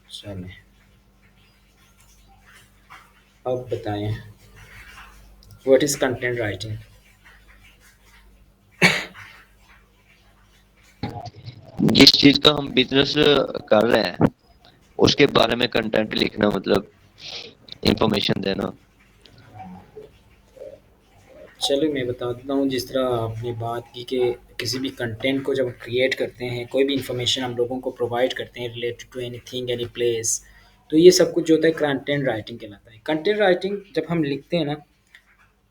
चलें, अब बताएँ व्हाट इज़ कंटेंट राइटिंग? जिस चीज का हम बिजनेस कर रहे हैं उसके बारे में कंटेंट लिखना मतलब इंफॉर्मेशन देना। चलिए मैं बता देता हूँ, जिस तरह आपने बात की कि किसी भी कंटेंट को जब क्रिएट करते हैं, कोई भी इंफॉर्मेशन हम लोगों को प्रोवाइड करते हैं related to anything, any place, तो ये सब कुछ जो होता है कंटेंट राइटिंग कहलाता है। कंटेंट राइटिंग जब हम लिखते हैं ना,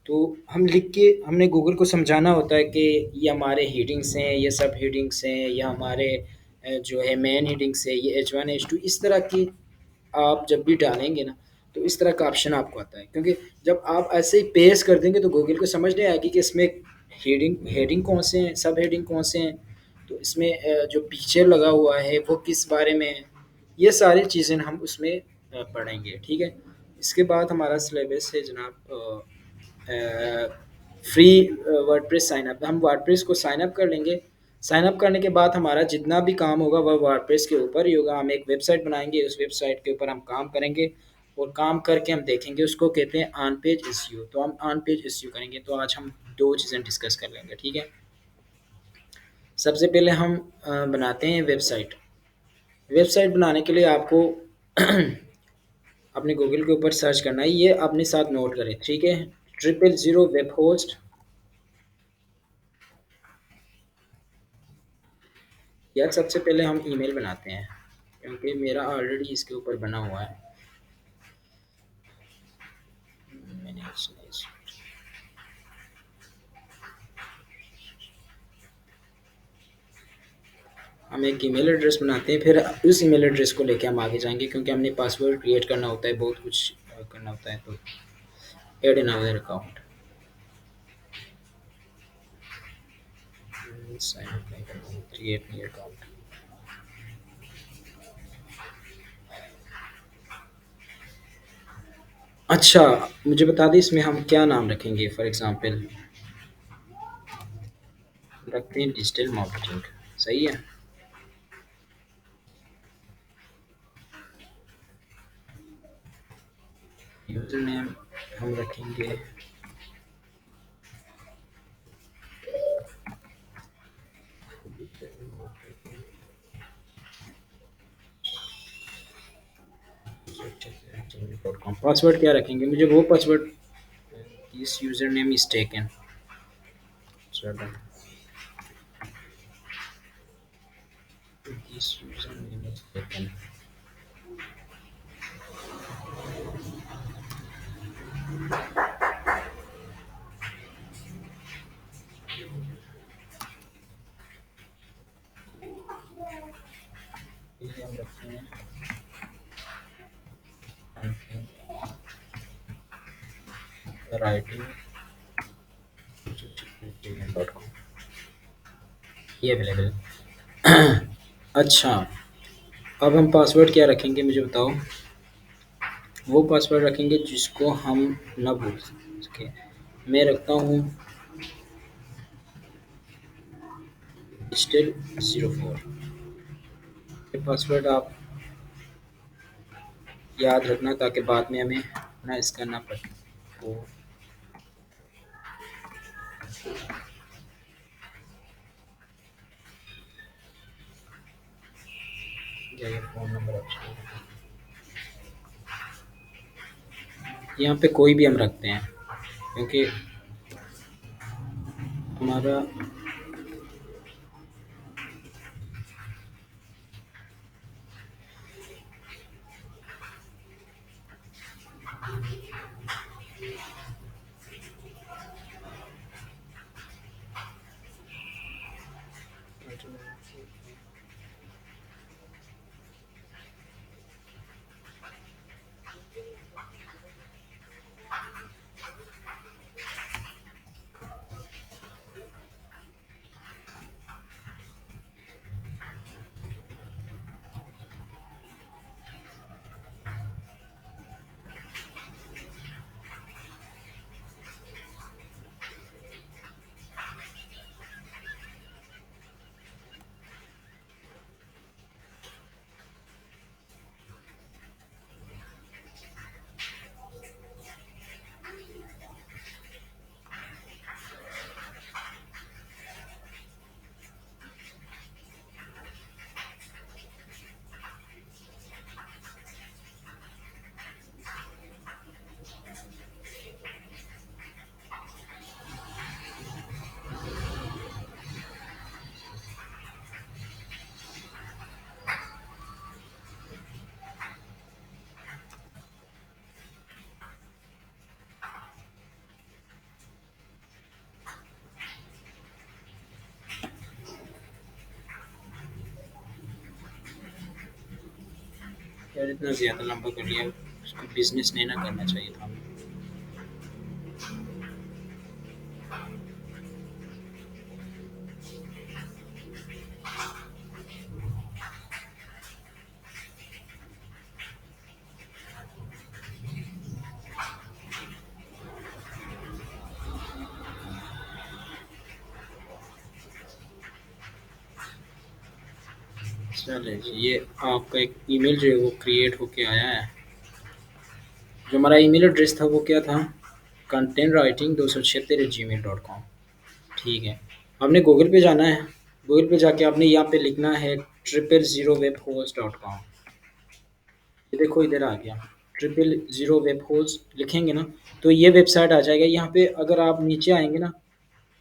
तो हम लिख के हमने गूगल को समझाना होता है कि ये हमारे हेडिंग्स हैं, ये सब हेडिंग्स हैं, या हमारे जो है मेन हेडिंग्स है, ये H1 H2 इस तरह की आप जब भी डालेंगे ना, तो इस तरह का ऑप्शन आपको आता है, क्योंकि जब आप ऐसे ही पेश कर देंगे तो गूगल को समझ नहीं आएगी कि इसमें हेडिंग हेडिंग कौन से हैं, सब हेडिंग कौन से हैं, तो इसमें जो पिक्चर लगा हुआ है वो किस बारे में है, ये सारी चीज़ें हम उसमें पढ़ेंगे। ठीक है। इसके बाद हमारा सिलेबस है जनाब फ्री वर्डप्रेस साइनअप। हम वर्डप्रेस को साइनअप कर लेंगे। साइनअप करने के बाद हमारा जितना भी काम होगा वह वर्डप्रेस के ऊपर ही होगा। हम एक वेबसाइट बनाएंगे, उस वेबसाइट के ऊपर हम काम करेंगे और काम करके हम देखेंगे, उसको कहते हैं ऑन पेज एसईओ। तो हम ऑन पेज एसईओ करेंगे। तो आज हम दो चीज़ें डिस्कस कर लेंगे। ठीक है। सबसे पहले हम बनाते हैं वेबसाइट। वेबसाइट बनाने के लिए आपको अपने गूगल के ऊपर सर्च करना है। ये अपने साथ नोट करें। ठीक है। 000 वेब होस्ट, यार सबसे पहले हम ईमेल बनाते हैं, क्योंकि मेरा ऑलरेडी इसके ऊपर बना हुआ है। मैंने हम एक ईमेल एड्रेस बनाते हैं, फिर उस ईमेल एड्रेस को लेके हम आगे जाएंगे, क्योंकि हमने पासवर्ड क्रिएट करना होता है, बहुत कुछ करना होता है। तो add in our account, sign up नहीं करना, क्रिएट न्यू अकाउंट। अच्छा, मुझे बता दें इसमें हम क्या नाम रखेंगे। फॉर एग्जांपल रखते हैं डिजिटल मार्केटिंग। सही है। यूजर नेम हम रखेंगे पासवर्ड क्या रखेंगे, मुझे वो password, this user name is taken. चलो, this user name is taken. ये हम रखते हैं राइटिंग डॉट कॉम, ये अवेलेबल। अच्छा, अब हम पासवर्ड क्या रखेंगे मुझे बताओ। वो पासवर्ड रखेंगे जिसको हम ना भूल सके। मैं रखता हूँ डिजिटल 04। ये पासवर्ड आप याद रखना, ताकि बाद में हमें ना इसका ना पड़े। तो या ये फ़ोन नंबर ऑप्शन, यहाँ पे कोई भी हम रखते हैं, क्योंकि हमारा यार इतना ज़्यादा लंबा कर लिया, उसको बिज़नेस नहीं ना करना चाहिए था हमें। चलिए जी, ये आपका एक ईमेल जो है वो क्रिएट होके आया है। जो हमारा ईमेल एड्रेस था वो क्या था? Content writing 276 @gmail.com। ठीक है। आपने गूगल पे जाना है। गूगल पे जाके आपने यहाँ पे लिखना है 000webhost.com। ये देखो इधर आ गया। 000webhost लिखेंगे ना, तो ये वेबसाइट आ जाएगा। यहाँ पे अगर आप नीचे आएंगे ना,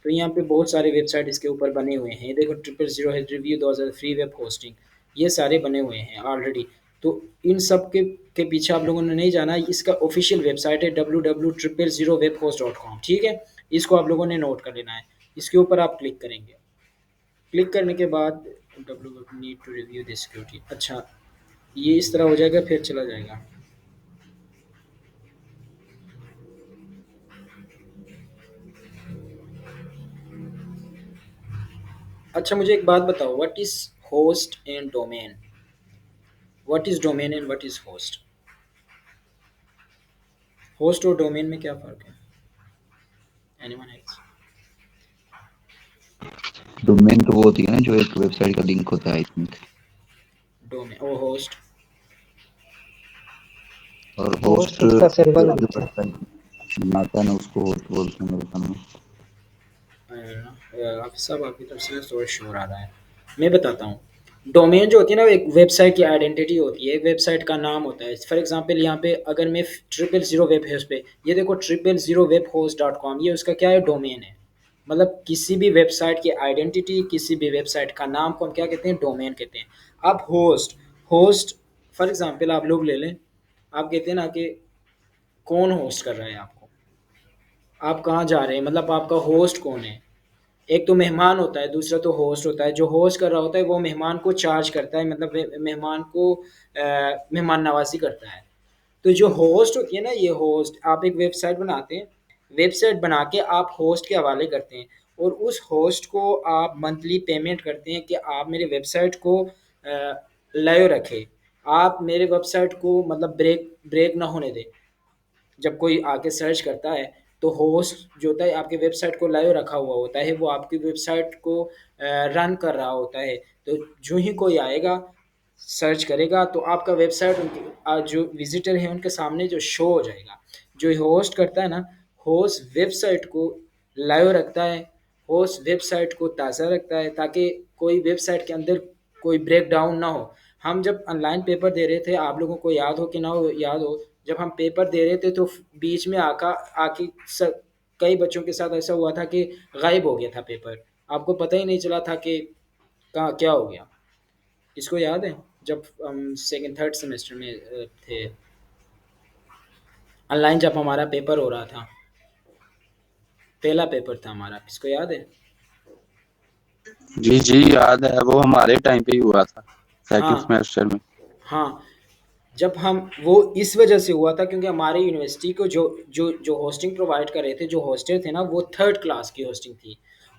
तो यहाँ पे बहुत सारे वेबसाइट इसके ऊपर बने हुए हैं। ये देखो 000 है, रिव्यू 2000, फ्री वेब होस्टिंग, ये सारे बने हुए हैं ऑलरेडी। तो इन सब के पीछे आप लोगों ने नहीं जाना। इसका ऑफिशियल वेबसाइट है www.000webhost.com। ठीक है, इसको आप लोगों ने नोट कर लेना है। इसके ऊपर आप क्लिक करेंगे। क्लिक करने के बाद W need to review the security, अच्छा ये इस तरह हो जाएगा, फिर चला जाएगा। अच्छा मुझे एक बात बताओ, what is host and domain? What is domain and what is host? Host और डोमेन में क्या फ़र्क है? Anyone else? डोमेन तो वो होती है ना जो एक वेबसाइट का लिंक होता है आई थिंक। डोमेन और होस्ट? और होस्ट होस्ट उसका सर्वर जो होता है। वेबसाइट बनाता है ना उसको होस्ट बोलते हैं मेरे ख्याल में। हाफिज़ साहब आपकी तरफ से थोड़ा शोर आ रहा है। मैं बताता हूँ। डोमेन जो होती है ना, वो एक वेबसाइट की आइडेंटिटी होती है, एक वेबसाइट का नाम होता है। फॉर एग्जांपल यहाँ पे अगर मैं 000 वेब होस्ट पे, ये देखो 000webhost.com, ये उसका क्या है? डोमेन है। मतलब किसी भी वेबसाइट की आइडेंटिटी, किसी भी वेबसाइट का नाम को हम क्या कहते हैं? डोमेन कहते हैं। अब होस्ट, होस्ट फॉर एग्जांपल आप लोग ले लें, आप कहते हैं ना कि कौन होस्ट कर रहा है आपको, आप कहाँ जा रहे हैं, मतलब आपका होस्ट कौन है? एक तो मेहमान होता है, दूसरा तो होस्ट होता है। जो होस्ट कर रहा होता है वो मेहमान को चार्ज करता है, मतलब मेहमान को मेहमान नवाजी करता है। तो जो होस्ट होती है ना, ये होस्ट, आप एक वेबसाइट बनाते हैं, वेबसाइट बना के आप होस्ट के हवाले करते हैं, और उस होस्ट को आप मंथली पेमेंट करते हैं कि आप मेरे वेबसाइट को लाइव रखें, आप मेरे वेबसाइट को मतलब ब्रेक ब्रेक ना होने दें। जब कोई आके सर्च करता है, तो होस्ट जो होता है आपके वेबसाइट को लाइव रखा हुआ होता है, वो आपकी वेबसाइट को रन कर रहा होता है। तो जो ही कोई आएगा, सर्च करेगा, तो आपका वेबसाइट उनके जो विजिटर हैं उनके सामने जो शो हो जाएगा। जो होस्ट करता है ना, होस्ट वेबसाइट को लाइव रखता है, होस्ट वेबसाइट को ताज़ा रखता है, ताकि कोई वेबसाइट के अंदर कोई ब्रेक डाउन ना हो। हम जब ऑनलाइन पेपर दे रहे थे, आप लोगों को याद हो कि ना हो याद हो, जब हम पेपर दे रहे थे तो बीच में आका आके कई बच्चों के साथ ऐसा हुआ था कि गायब हो गया था पेपर। आपको पता ही नहीं चला था कि कहाँ क्या हो गया। इसको याद है जब हम सेकंड थर्ड सेमेस्टर में थे, ऑनलाइन जब हमारा पेपर हो रहा था, पहला पेपर था हमारा, इसको याद है? जी जी याद है, वो हमारे टाइम पे ही हुआ था, सेकंड हाँ सेमेस्टर में। हाँ। जब हम वो इस वजह से हुआ था क्योंकि हमारे यूनिवर्सिटी को जो जो जो होस्टिंग प्रोवाइड कर रहे थे, जो होस्टर थे ना, वो थर्ड क्लास की होस्टिंग थी।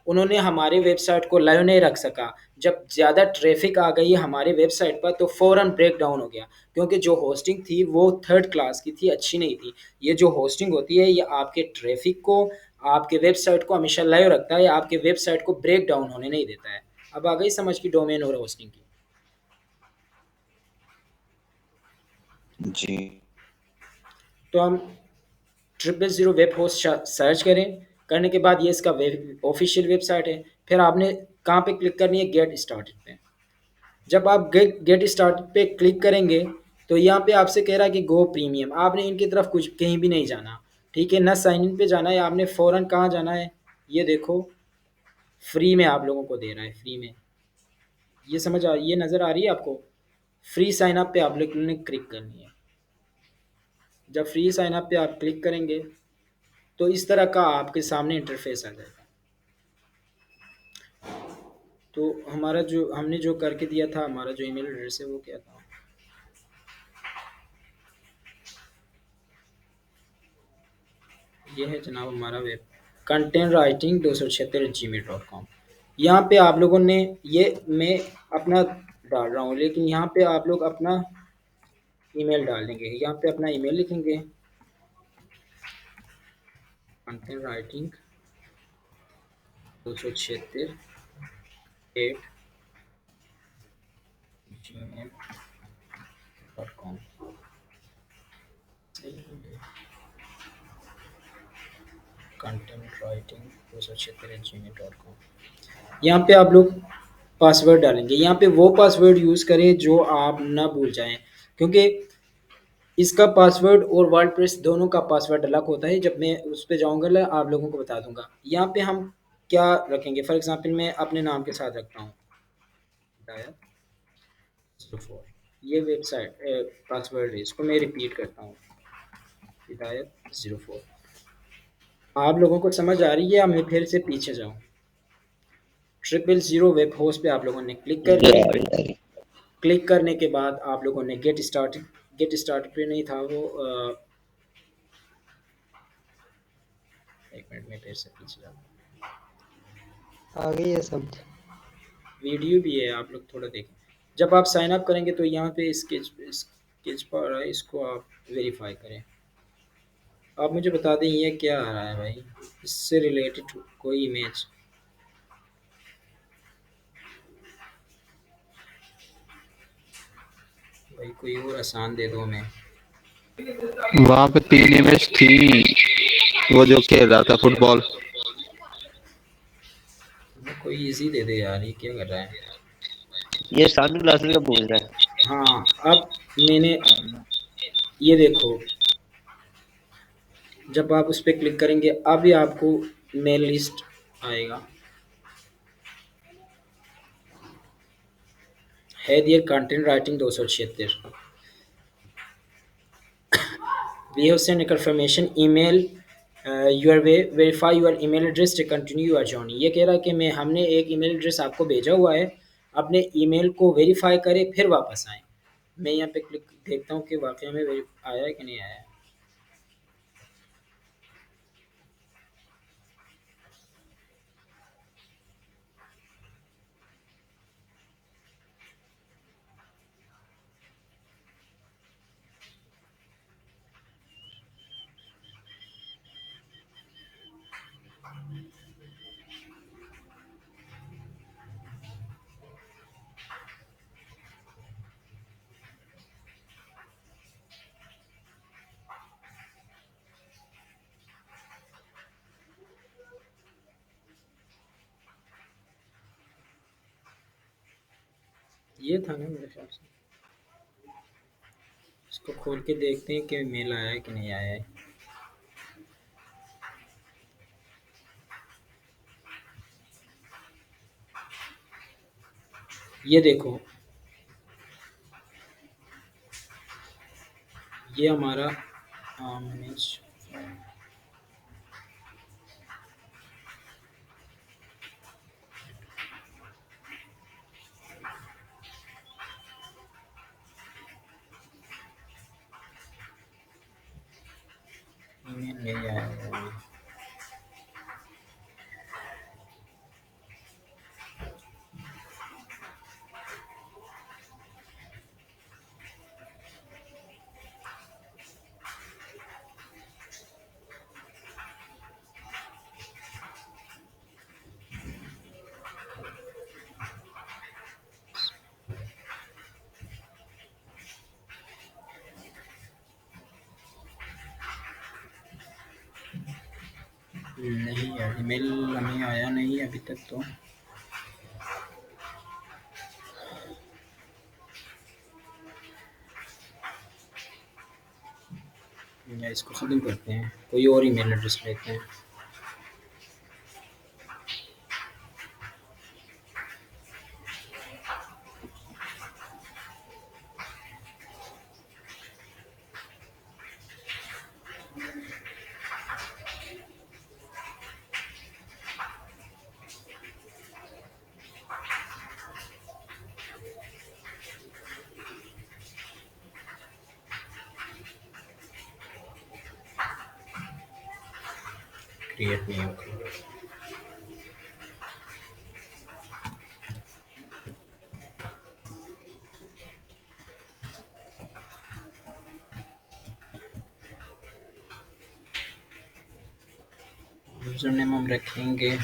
उन्होंने हमारे वेबसाइट को लाइव नहीं रख सका। जब ज़्यादा ट्रैफिक आ गई हमारे वेबसाइट पर, तो फ़ौरन ब्रेक डाउन हो गया, क्योंकि जो होस्टिंग थी वो थर्ड क्लास की थी, अच्छी नहीं थी। ये जो होस्टिंग होती है, ये आपके ट्रैफिक को, आपके वेबसाइट को हमेशा लाइव रखता है, आपके वेबसाइट को ब्रेक डाउन होने नहीं देता है। अब आ गई समझ की डोमेन और होस्टिंग की? जी। तो हम 000 वेब होस्ट सर्च करें। करने के बाद ये इसका वेब ऑफिशियल वेबसाइट है। फिर आपने कहाँ पे क्लिक करनी है? गेट स्टार्टेड पे। जब आप गेट स्टार्टेड पे क्लिक करेंगे, तो यहाँ पे आपसे कह रहा है कि गो प्रीमियम। आपने इनकी तरफ कुछ कहीं भी नहीं जाना, ठीक है ना? साइन इन पे जाना है आपने, फ़ौरन कहाँ जाना है? ये देखो, फ्री में आप लोगों को दे रहा है, फ्री में। ये नज़र आ रही है आपको? फ्री साइन अप पे आप लोगों ने क्लिक करनी है। जब फ्री साइन अप पे आप क्लिक करेंगे, तो इस तरह का आपके सामने इंटरफेस आ जाएगा। तो हमारा जो हमने जो करके दिया था, हमारा जो ईमेल एड्रेस है वो क्या था? ये है जनाब हमारा वेब कंटेंट राइटिंग 276@gmail.com। यहाँ पे आप लोगों ने ये मैं अपना डाल रहा हूँ, लेकिन यहाँ पे आप लोग अपना ईमेल डाल देंगे। यहाँ पे अपना ईमेल लिखेंगे content writing 276@gmail.com। Content writing 276@gmail.com। यहाँ पे आप लोग पासवर्ड डालेंगे। यहाँ पे वो पासवर्ड यूज़ करें जो आप ना भूल जाएं, क्योंकि इसका पासवर्ड और वर्डप्रेस दोनों का पासवर्ड अलग होता है। जब मैं उस पे जाऊँगा ना आप लोगों को बता दूँगा। यहाँ पे हम क्या रखेंगे, फॉर एग्ज़ाम्पल मैं अपने नाम के साथ रखता हूँ हिदायत 04। ये वेबसाइट पासवर्ड है, इसको मैं रिपीट करता हूँ हिदायत 04। आप लोगों को समझ आ रही है या मैं फिर से पीछे जाऊँ? 000 वेब होस्ट पे आप लोगों ने क्लिक ये करके आ रही आ रही। क्लिक करने के बाद आप लोगों ने गेट स्टार्टेड पे नहीं था वो एक मिनट में फिर से पीछे जाऊँ। आ गई है समझ। वीडियो भी है, आप लोग थोड़ा देखें। जब आप साइन अप करेंगे तो यहाँ पे स्केच पर है, इसको आप वेरीफाई करें। आप मुझे बता दें ये क्या आ रहा है भाई, इससे रिलेटेड कोई इमेज। भाई कोई और आसान दे दो हमें। वहां पे 3 इमेज थी, वो जो खेल रहा था फुटबॉल। कोई इजी दे दे यार, ये क्या कर रहा है। ये सामने क्लास का पूछ रहा है। हाँ अब मैंने ये देखो, जब आप उस पर क्लिक करेंगे अभी आपको मेल लिस्ट आएगा। है दियर content writing 276। We have sent a confirmation email your way, verify your email address to continue your journey। ये कह रहा है कि मैं हमने एक ईमेल एड्रेस आपको भेजा हुआ है, अपने ईमेल को वेरीफाई करें फिर वापस आएँ। मैं यहाँ पे क्लिक देखता हूँ कि वाकई में आया है कि नहीं आया है। ये था ना मेरे ख्याल से। इसको खोल के देखते हैं कि मेल आया है कि नहीं आया है। ये देखो, ये हमारा मैनेज ईमेल नहीं आया है। नहीं यार, ईमेल हमें आया नहीं अभी तक तो। या इसको ख़त्म करते हैं, कोई और ईमेल एड्रेस लेते हैं। क्रिएट नहीं होगा। यूजर नेम हम रखेंगे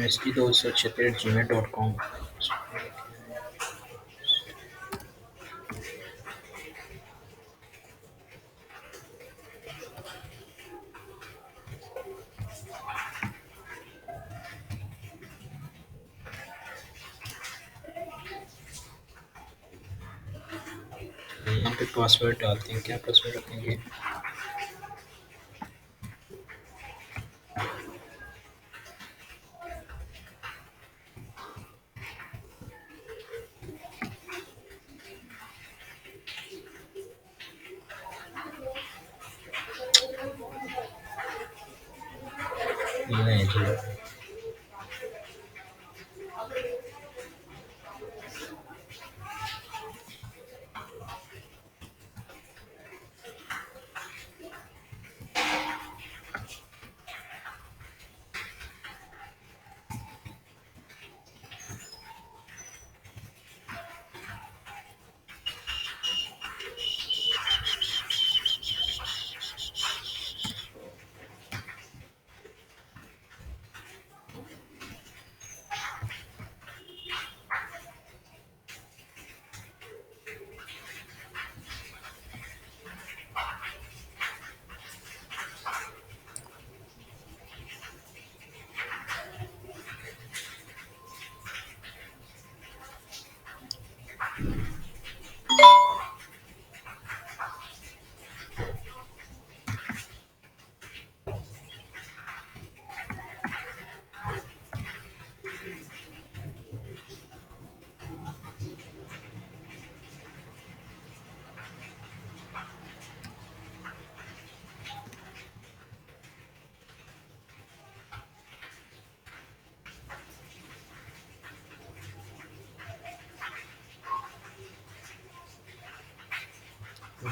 ust276@gmail.com। यहाँ पे पासवर्ड डालते हैं, क्या पासवर्ड रखेंगे? नहीं जी,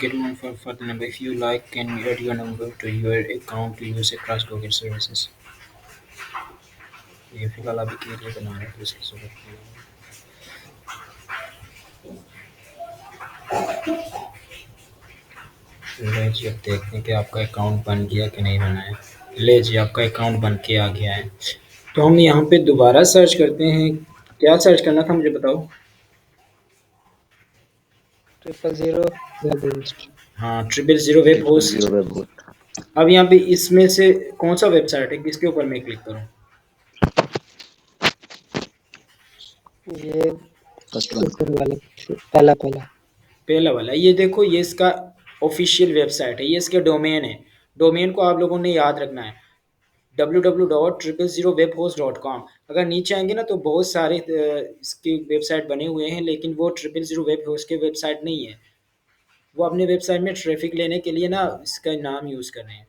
get one for the number. If you like, can you add your number to your account to use across Google services? ये फिलहाल अभी के लिए बना रहे हैं, तो इसकी जरूरत नहीं है। ले जी, अब देखते हैं कि आपका अकाउंट बन गया कि नहीं बना है। ले जी, आपका अकाउंट बन के आ गया है। तो हम यहाँ पे दोबारा सर्च करते हैं। क्या सर्च करना था मुझे बताओ? 000 वेब होस्ट। हाँ, 000 वेब होस्ट। 000 web host. अब यहाँ पे इसमें से कौन सा वेबसाइट है, किसके ऊपर मैं क्लिक करूँ? ये फर्स्ट वन ऊपर वाला, पहला पहला पहला वाला। ये देखो, ये इसका ऑफिशियल वेबसाइट है, ये इसके डोमेन है। डोमेन को आप लोगों ने याद रखना है, www.000webhost.com। अगर नीचे आएंगे ना तो बहुत सारे इसके वेबसाइट बने हुए हैं, लेकिन वो 000 वेब होस्ट के वेबसाइट नहीं है। वो अपने वेबसाइट में ट्रैफिक लेने के लिए ना इसका नाम यूज़ कर रहे हैं।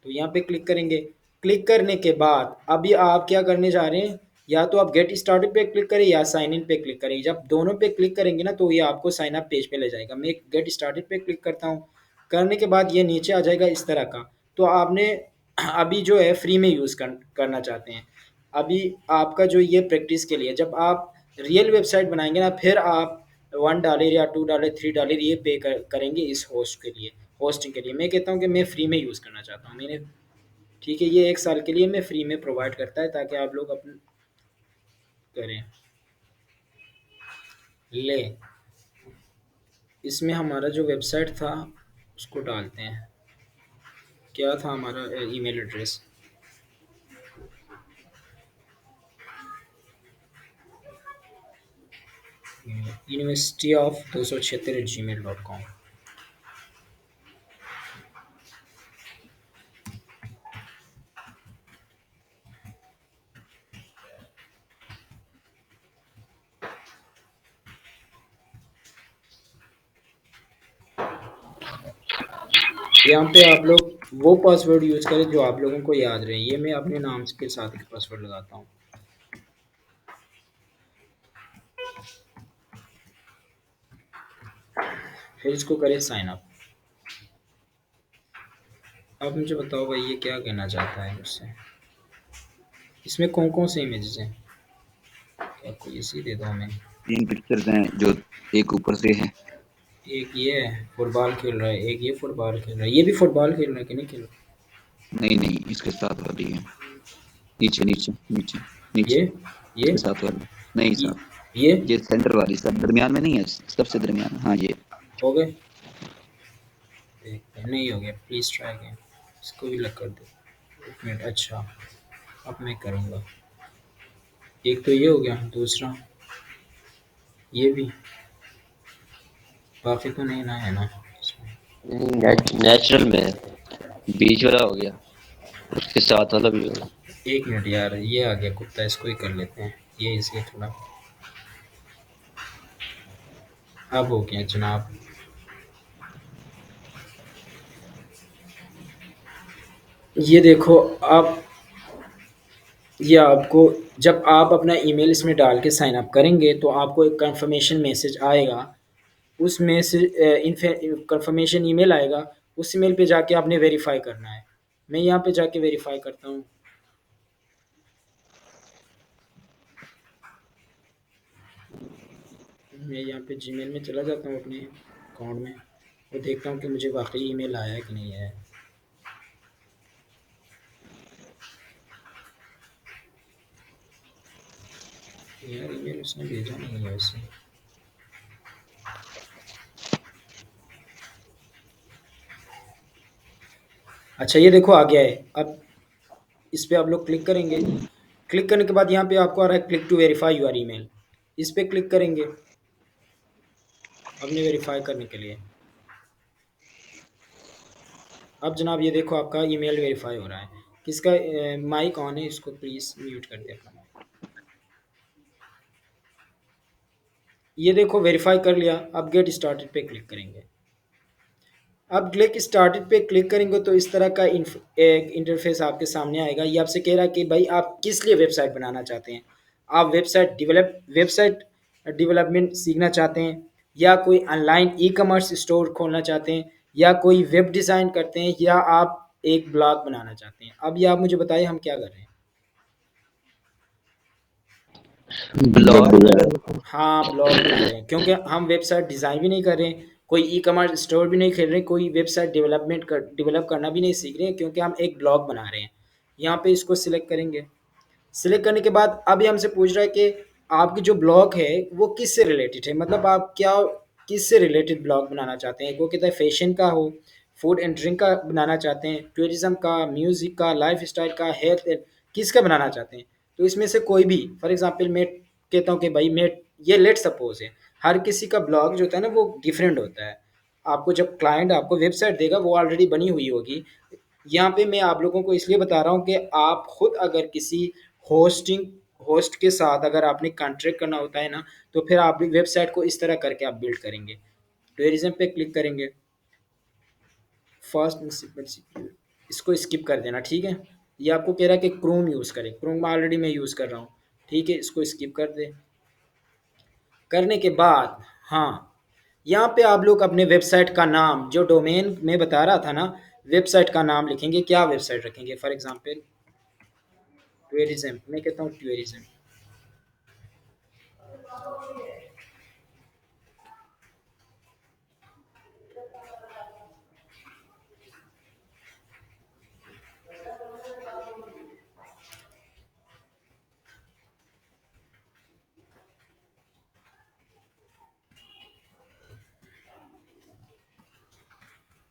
तो यहाँ पे क्लिक करेंगे। क्लिक करने के बाद अभी आप क्या करने जा रहे हैं, या तो आप गेट स्टार्टेड पे क्लिक करें या साइन इन पे क्लिक करें। जब दोनों पे क्लिक करेंगे ना तो ये आपको साइन अप पेज पे ले जाएगा। मैं गेट स्टार्टेड पे क्लिक करता हूँ। करने के बाद ये नीचे आ जाएगा इस तरह का। तो आपने अभी जो है फ्री में यूज़ करना चाहते हैं। अभी आपका जो ये प्रैक्टिस के लिए, जब आप रियल वेबसाइट बनाएंगे ना, फिर आप $1 या $2 $3 ये पे करेंगे इस होस्ट के लिए, होस्टिंग के लिए। मैं कहता हूँ कि मैं फ्री में यूज़ करना चाहता हूँ। मैंने ठीक है, ये 1 साल के लिए मैं फ्री में प्रोवाइड करता है ताकि आप लोग अपन करें। ले, इसमें हमारा जो वेबसाइट था उसको डालते हैं। क्या था हमारा ईमेल एड्रेस? universityof276@gmail.com। यहाँ पे आप लोग वो पासवर्ड यूज़ करें जो आप लोगों को याद रहे। ये मैं अपने नाम के साथ एक पासवर्ड लगाता हूँ। फिर इसको करें साइन अप। अब मुझे बताओ भाई ये क्या कहना चाहता है मुझसे। इसमें कौन कौन से इमेजेस हैं? क्या कोई इसी दे दो हमें। 3 पिक्चर्स हैं जो एक ऊपर से है। एक ये फुटबॉल खेल रहा है, एक ये फुटबॉल खेल रहा है। ये भी फुटबॉल खेल रहा है कि नहीं खेल रहा? नहीं, इसके साथ वाली है। नीचे, नीचे, नीचे, नीचे। ये इसके साथ वाली। नहीं ये साथ। ये ये सेंटर वाली सब दरमियान में नहीं है, सबसे दरमियान में। हाँ, ये। हो गए? देखते हैं। नहीं हो गया, प्लीज़ ट्राई अगेन। इसको भी लग कर दो। एक मिनट। अच्छा, अब मैं करूँगा। एक तो ये हो गया, दूसरा ये भी। बाकी तो नहीं ना है ना इसमें? नेचुरल में है। बीच वाला हो गया, उसके साथ वाला भी होगा। एक मिनट यार, ये आ गया कुत्ता, इसको ही कर लेते हैं। ये इसलिए थोड़ा अब हो गया जनाब। ये देखो आप, ये आपको जब आप अपना ईमेल इसमें डाल के साइन अप करेंगे तो आपको एक कंफर्मेशन मैसेज आएगा। उस मैसेज कंफर्मेशन ईमेल आएगा। उस ईमेल पे जाके आपने वेरीफाई करना है। मैं यहाँ पे जाके वेरीफाई करता हूँ। मैं यहाँ पे जीमेल में चला जाता हूँ अपने अकाउंट में और देखता हूँ कि मुझे वाकई ईमेल आया है कि नहीं आया है। यार ईमेल उसने भेजा नहीं है वैसे। अच्छा ये देखो आ गया है। अब इस पे आप लोग क्लिक करेंगे। क्लिक करने के बाद यहाँ पे आपको आ रहा है click to verify your email. इस पे क्लिक करेंगे अपने वेरीफाई करने के लिए। अब जनाब ये देखो आपका ईमेल वेरीफाई हो रहा है। किसका माइक ऑन है? इसको प्लीज़ म्यूट कर दे अपना mic। ये देखो वेरीफाई कर लिया। अब गेट स्टार्टेड पे क्लिक करेंगे। अब क्लिक स्टार्टेड पे क्लिक करेंगे तो इस तरह का एक इंटरफेस आपके सामने आएगा। ये आपसे कह रहा है कि भाई आप किस लिए वेबसाइट बनाना चाहते हैं। आप वेबसाइट डेवलपमेंट सीखना चाहते हैं, या कोई ऑनलाइन ई कॉमर्स स्टोर खोलना चाहते हैं, या कोई वेब डिज़ाइन करते हैं, या आप एक ब्लॉग बनाना चाहते हैं। अब ये आप मुझे बताइए हम क्या कर रहे हैं। Blog blog. बना रहे हैं। हाँ ब्लॉग बना रहे हैं, क्योंकि हम वेबसाइट डिज़ाइन भी नहीं कर रहे हैं, कोई ई कॉमर्स स्टोर भी नहीं खेल रहे हैं, कोई वेबसाइट डेवलप करना भी नहीं सीख रहे हैं, क्योंकि हम एक ब्लॉग बना रहे हैं। यहाँ पे इसको सिलेक्ट करेंगे। सिलेक्ट करने के बाद अब ये हमसे पूछ रहा है कि आपकी जो ब्लॉग है वो किससे रिलेटेड है, मतलब आप क्या किससे रिलेटेड ब्लॉग बनाना चाहते हैं। वो कहता है फैशन का हो, फूड एंड ड्रिंक का बनाना चाहते हैं, टूरिज्म का, म्यूज़िक का, लाइफ स्टाइल का, हेल्थ, किसका बनाना चाहते हैं। तो इसमें से कोई भी, फॉर एग्जांपल मैं कहता हूँ कि भाई मैं, ये लेट सपोज है, हर किसी का ब्लॉग जो होता है ना वो डिफरेंट होता है। आपको जब क्लाइंट आपको वेबसाइट देगा वो ऑलरेडी बनी हुई होगी। यहाँ पे मैं आप लोगों को इसलिए बता रहा हूँ कि आप खुद अगर किसी होस्टिंग होस्ट के साथ अगर आपने कॉन्ट्रैक्ट करना होता है ना, तो फिर आप भी वेबसाइट को इस तरह करके आप बिल्ड करेंगे। टूरिज्म पे क्लिक करेंगे। फास्ट सिक्योर, इसको स्किप कर देना, ठीक है। ये आपको कह रहा है कि क्रोम यूज़ करें, क्रोम ऑलरेडी मैं यूज़ कर रहा हूँ, ठीक है। इसको स्किप कर दें। करने के बाद हाँ, यहाँ पे आप लोग अपने वेबसाइट का नाम, जो डोमेन में बता रहा था ना, वेबसाइट का नाम लिखेंगे। क्या वेबसाइट रखेंगे? फॉर एग्जांपल टूरिज्म, मैं कहता हूँ टूरिज्म।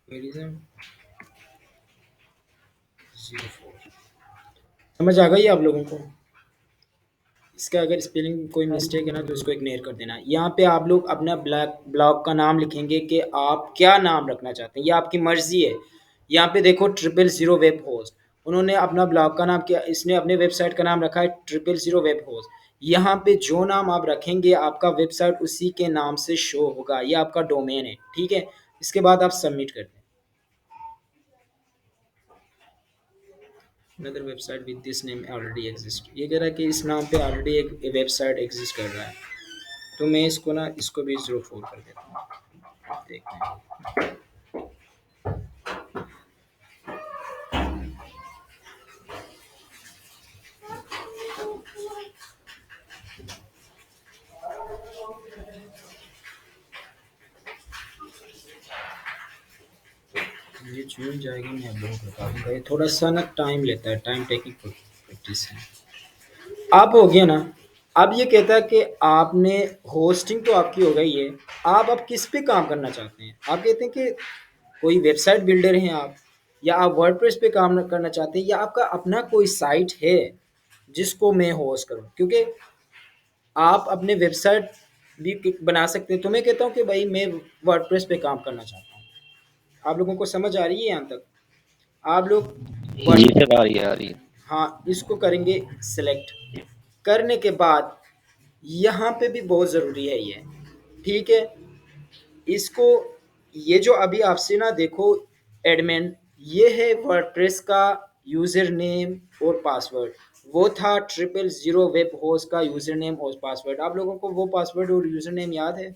टूरिज्म 04 समझ आ गई आप लोगों को? इसका अगर स्पेलिंग कोई मिस्टेक है ना तो इसको इग्नोर कर देना। यहाँ पे आप लोग अपना ब्लॉग का नाम लिखेंगे कि आप क्या नाम रखना चाहते हैं, ये आपकी मर्जी है। यहाँ पे देखो 000 वेब होस्ट, उन्होंने अपना ब्लॉग का नाम किया, इसने अपने वेबसाइट का नाम रखा है 000 वेब होस्ट। यहाँ पे जो नाम आप रखेंगे आपका वेबसाइट उसी के नाम से शो होगा, ये आपका डोमेन है, ठीक है। इसके बाद आप सबमिट कर दें। Another website with this name already exist, ये कह रहा है कि इस नाम पे ऑलरेडी एक वेबसाइट एग्जिस्ट कर रहा है। तो मैं इसको ना इसको भी 04 कर देता हूँ, देखते हैं। ये छूट जाएगा, मैं आप लोगों को बता दूंगा। ये थोड़ा सा ना टाइम लेता है, टाइम टेकिंग प्रैक्टिस है। आप हो गया ना। अब ये कहता है कि आपने होस्टिंग तो आपकी हो गई है, आप अब किस पे काम करना चाहते हैं। आप कहते हैं कि कोई वेबसाइट बिल्डर हैं आप, या आप वर्डप्रेस पे काम करना चाहते हैं, या आपका अपना कोई साइट है जिसको मैं होस्ट करूं। क्योंकि आप अपने वेबसाइट भी बना सकते हैं। तो मैं कहता हूं कि भाई मैं वर्डप्रेस पे काम करना चाहता हूं। आप लोगों को समझ आ रही है यहाँ तक? आप लोग जी सर, आ रही है, आ रही है। हाँ, इसको करेंगे सिलेक्ट। करने के बाद यहाँ पे भी बहुत ज़रूरी है ये, ठीक है। इसको, ये जो अभी आपसे ना देखो एडमिन, ये है वर्डप्रेस का यूज़र नेम और पासवर्ड। वो था 000 वेब होस्ट का यूज़र नेम और पासवर्ड। आप लोगों को वो पासवर्ड और यूज़र नेम याद है?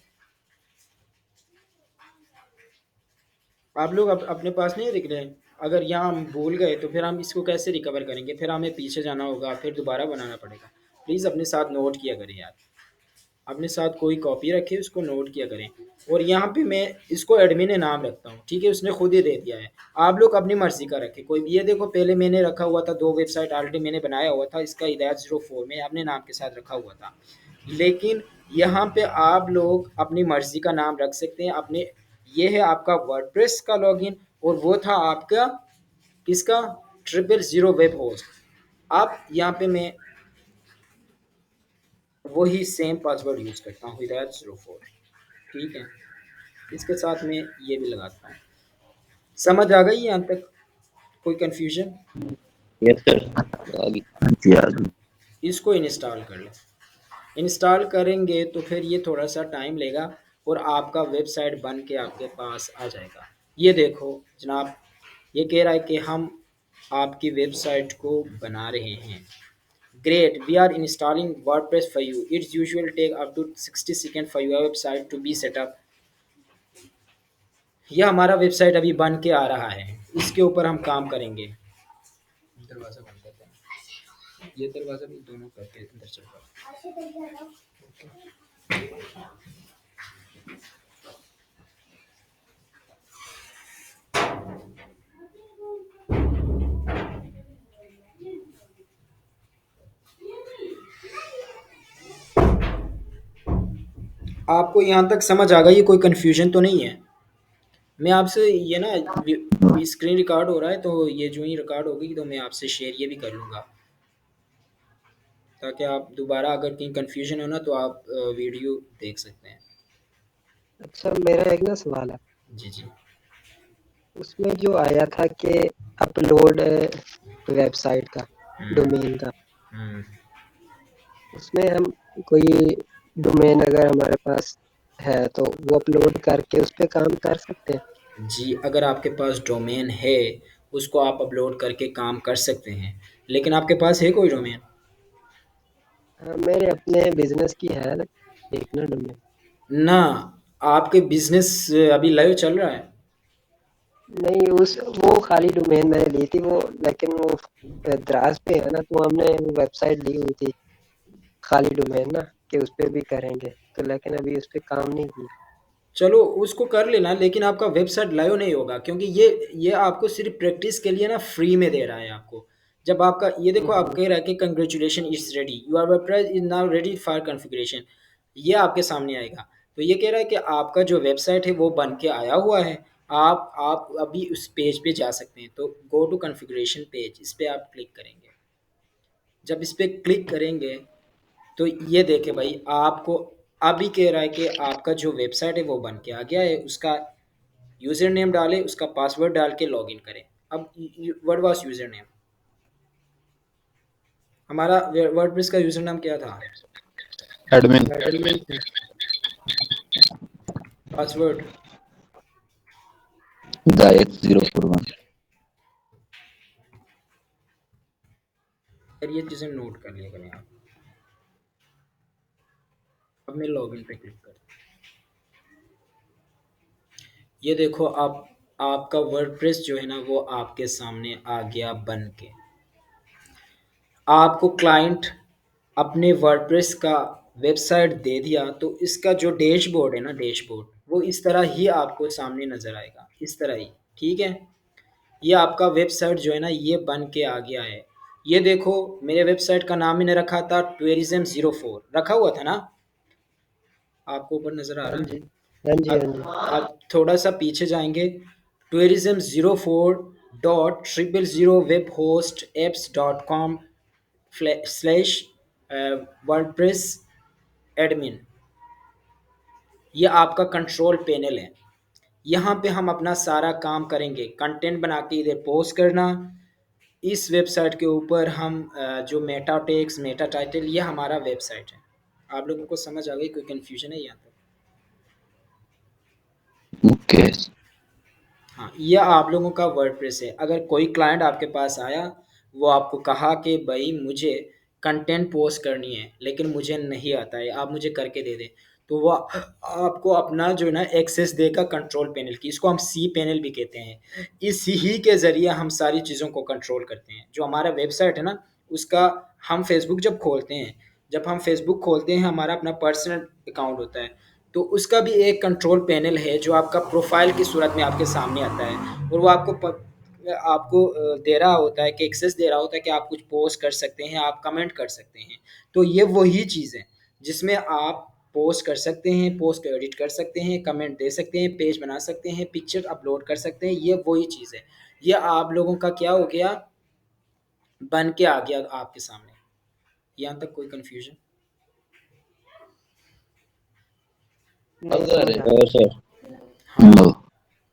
आप लोग अपने पास नहीं लिख रहे हैं? अगर यहाँ हम भूल गए तो फिर हम इसको कैसे रिकवर करेंगे? फिर हमें पीछे जाना होगा, फिर दोबारा बनाना पड़ेगा। प्लीज़ अपने साथ नोट किया करें यार, अपने साथ कोई कॉपी रखे, उसको नोट किया करें। और यहाँ पे मैं इसको एडमिन नाम रखता हूँ, ठीक है, उसने खुद ही दे दिया है। आप लोग अपनी मर्जी का रखें कोई भी। ये देखो पहले मैंने रखा हुआ था 2 वेबसाइट ऑलरेडी मैंने बनाया हुआ था, इसका हिदायत 04 में अपने नाम के साथ रखा हुआ था। लेकिन यहाँ पे आप लोग अपनी मर्जी का नाम रख सकते हैं अपने। ये है आपका वर्डप्रेस का लॉगिन, और वो था आपका किसका? 000 वेब होस्ट। आप यहाँ पे मैं वही सेम पासवर्ड यूज़ करता हूँ, हिदायत 04, ठीक है। इसके साथ में ये भी लगाता हूँ। समझ आ गई यहाँ तक? कोई कन्फ्यूजन? यस सर, आ गई। जी आ गई। इसको इंस्टॉल कर लें। इंस्टॉल करेंगे तो फिर ये थोड़ा सा टाइम लेगा और आपका वेबसाइट बन के आपके पास आ जाएगा। ये देखो जनाब, ये कह रहा है कि हम आपकी वेबसाइट को बना रहे हैं। Great, we are installing WordPress for you, it's usual take up to 60 second for your website to be set up. यह हमारा वेबसाइट अभी बन के आ रहा है, इसके ऊपर हम काम करेंगे। दरवाज़ा बंद करते हैं, ये दरवाज़ा भी दोनों करके अंदर चल रहा है। आपको यहाँ तक समझ आ गई? कोई कन्फ्यूजन तो नहीं है? मैं आपसे ये ना स्क्रीन रिकॉर्ड हो रहा है, तो ये जो ही रिकॉर्ड होगी तो मैं आपसे शेयर ये भी कर लूँगा, ताकि आप दोबारा अगर कहीं कन्फ्यूजन हो ना तो आप वीडियो देख सकते हैं। अच्छा, मेरा एक ना सवाल है। जी जी। उसमें जो आया था कि अपलोड वेबसाइट का हम्म, डोमेन का, हम्म। उसमें हम कोई डोमेन अगर हमारे पास है तो वो अपलोड करके उस पे काम कर सकते हैं। जी, अगर आपके पास डोमेन है उसको आप अपलोड करके काम कर सकते हैं, लेकिन आपके पास है कोई डोमेन? हाँ, मेरे अपने बिजनेस की है एक ना डोमेन। ना, आपके बिजनेस अभी लाइव चल रहा है? नहीं, उस वो खाली डोमेन मैंने ली थी वो, लेकिन वो द्रास पे है ना, तो हमने वो वेबसाइट ली हुई थी खाली डोमेन ना, कि उस पे भी करेंगे तो, लेकिन अभी उस पे काम नहीं किया। चलो उसको कर लेना, लेकिन आपका वेबसाइट लाइव नहीं होगा, क्योंकि ये आपको सिर्फ प्रैक्टिस के लिए ना फ्री में दे रहा है आपको। जब आपका ये देखो, आप कह रहा है कि congratulation it's ready, your website is now ready for configuration, ये आपके सामने आएगा। तो ये कह रहा है कि आपका जो वेबसाइट है वो बन के आया हुआ है। आप अभी उस पेज पे जा सकते हैं। तो गो टू कॉन्फ़िगरेशन पेज, इस पे आप क्लिक करेंगे। जब इस पे क्लिक करेंगे तो ये देखे भाई, आपको अभी कह रहा है कि आपका जो वेबसाइट है वो बन के आ गया है। उसका यूज़र नेम डालें, उसका पासवर्ड डाल के लॉगिन करें। अब व्हाट वाज यूज़र नेम? हमारा वर्डप्रेस का यूज़र नेम क्या था? एडमिन। एडमिन था। पासवर्ड? हिदायत 041। अगर ये चीज़ें नोट कर लिया करें आप। अब मैं लॉगिन पे क्लिक करता हूँ। ये देखो आप, आपका वर्डप्रेस जो है ना वो आपके सामने आ गया बन के। आपको क्लाइंट अपने वर्डप्रेस का वेबसाइट दे दिया तो इसका जो डैशबोर्ड है ना, डैशबोर्ड वो इस तरह ही आपको सामने नज़र आएगा, इस तरह ही। ठीक है, ये आपका वेबसाइट जो है ना ये बन के आ गया है। ये देखो मेरे वेबसाइट का नाम मैंने रखा था tourism04 रखा हुआ था ना, आपको ऊपर नज़र आ हाँ रहा जी, है। हाँ जी, हाँ जी। अब थोड़ा सा पीछे जाएंगे, tourism04.000webhostapps.com स्लैश वर्डप्रेस एडमिन, ये आपका कंट्रोल पैनल है। यहाँ पे हम अपना सारा काम करेंगे, कंटेंट बना के इधर पोस्ट करना। इस वेबसाइट के ऊपर हम जो मेटा टेक्स्ट, मेटा टाइटल, ये हमारा वेबसाइट है। आप लोगों को समझ आ गई? कोई कन्फ्यूजन है यहाँ तक? ओके। हाँ, ये आप लोगों का वर्डप्रेस है। अगर कोई क्लाइंट आपके पास आया, वो आपको कहा कि भाई मुझे कंटेंट पोस्ट करनी है लेकिन मुझे नहीं आता है, आप मुझे करके दे दें, तो वो आपको अपना जो है ना एक्सेस देगा कंट्रोल पैनल की। इसको हम सी पैनल भी कहते हैं। इस ही के ज़रिए हम सारी चीज़ों को कंट्रोल करते हैं। जो हमारा वेबसाइट है ना उसका, हम फेसबुक जब खोलते हैं, जब हम फेसबुक खोलते हैं हमारा अपना पर्सनल अकाउंट होता है, तो उसका भी एक कंट्रोल पैनल है जो आपका प्रोफाइल की सूरत में आपके सामने आता है, और वो आपको दे रहा होता है कि एक्सेस दे रहा होता है कि आप कुछ पोस्ट कर सकते हैं, आप कमेंट कर सकते हैं। तो ये वही चीज़ है जिसमें आप पोस्ट कर सकते हैं, पोस्ट को एडिट कर सकते हैं, कमेंट दे सकते हैं, पेज बना सकते हैं, पिक्चर अपलोड कर सकते हैं। ये वही चीज़ है। ये आप लोगों का क्या हो गया, बन के आ गया आपके सामने। यहाँ तक कोई कन्फ्यूजन? नहीं, अगर समझ आ गया। सर हाँ, नो।